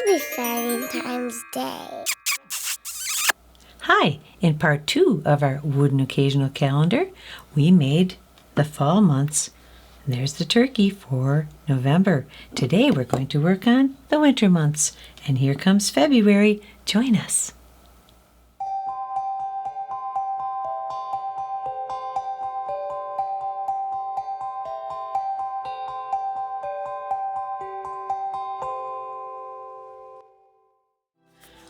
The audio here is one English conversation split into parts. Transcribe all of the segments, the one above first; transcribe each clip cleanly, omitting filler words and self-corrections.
Happy Valentine's Day. Hi! In part 2 of our wooden occasional calendar, we made the fall months. There's the turkey for November. Today we're going to work on the winter months. And here comes February. Join us.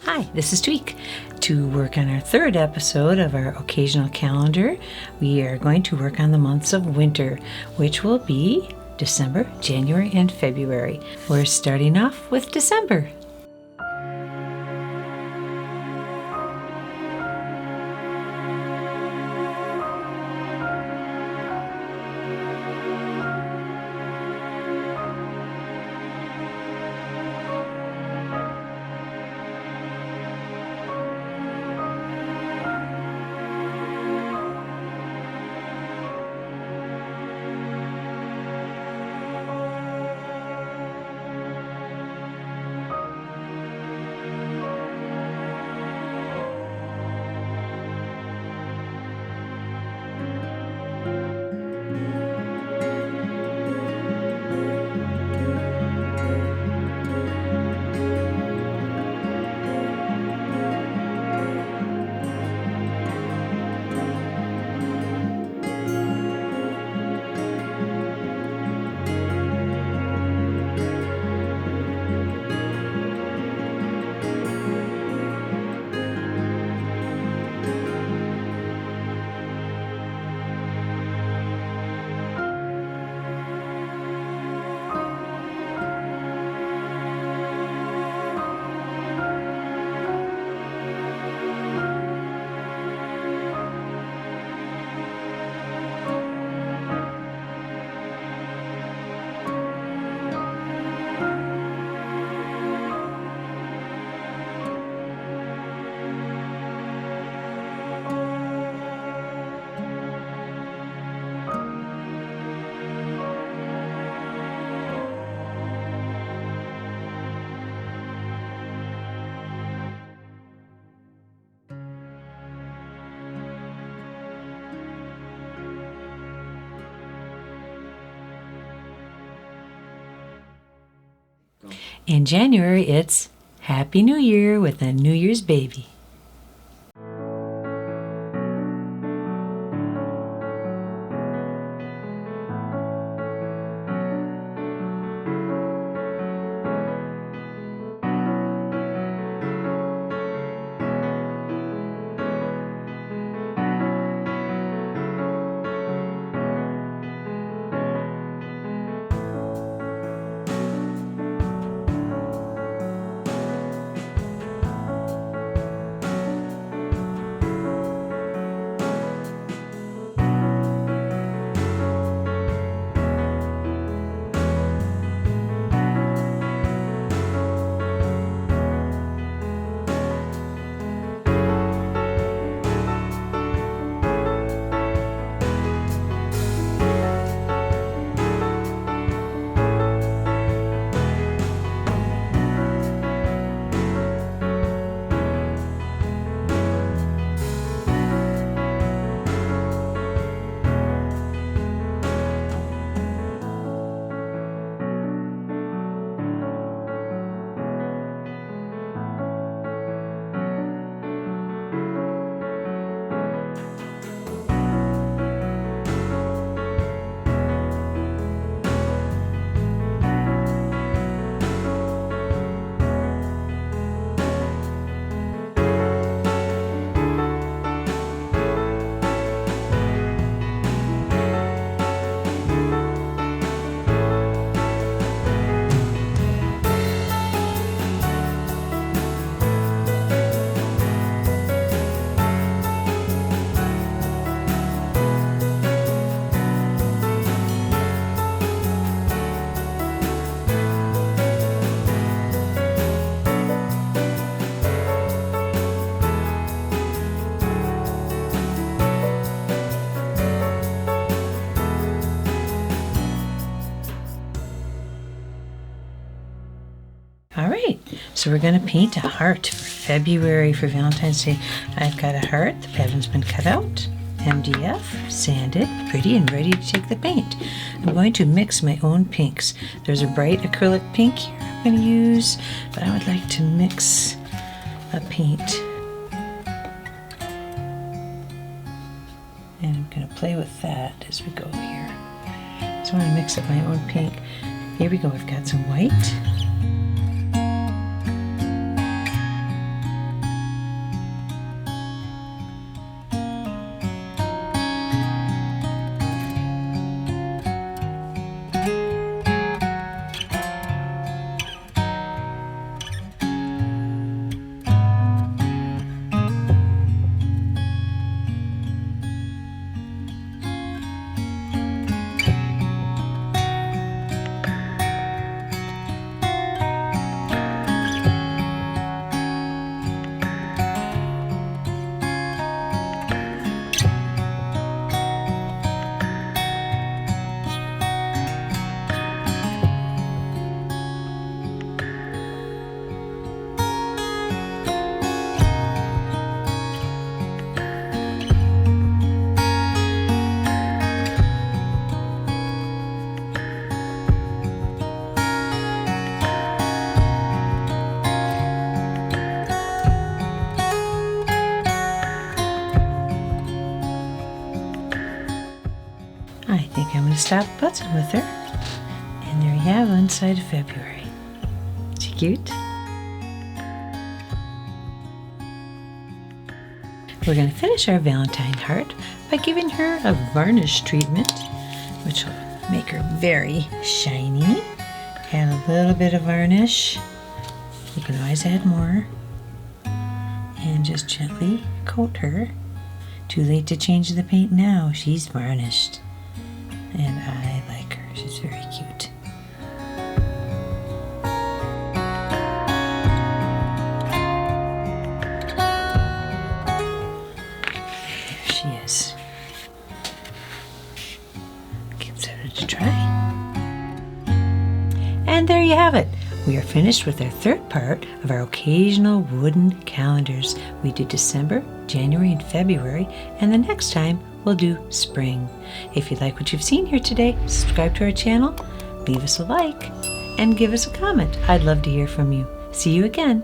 Hi, this is Tweek. To work on our third episode of our occasional calendar, we are going to work on the months of winter, which will be December, January, and February. We're starting off with December. In January, it's Happy New Year with a New Year's baby. right, so we're going to paint a heart for February for Valentine's Day. I've got a heart. The pattern's been cut out, MDF, sanded, pretty and ready to take the paint. I'm going to mix my own pinks. There's a bright acrylic pink here I'm going to use, but I would like to mix a paint. And I'm going to play with that as we go here. So I want to mix up my own pink. Here we go, I've got some white. I think I'm going to stop putzing with her. And there you have one side of February. Is she cute? We're going to finish our Valentine heart by giving her a varnish treatment, which will make her very shiny. Add a little bit of varnish. You can always add more. And just gently coat her. Too late to change the paint now. She's varnished. And I like her. She's very cute. There she is. Give that a try. And there you have it. We are finished with our third part of our occasional wooden calendars. We do December, January, and February, and the next time we'll do spring. If you like what you've seen here today, subscribe to our channel, leave us a like, and give us a comment. I'd love to hear from you. See you again.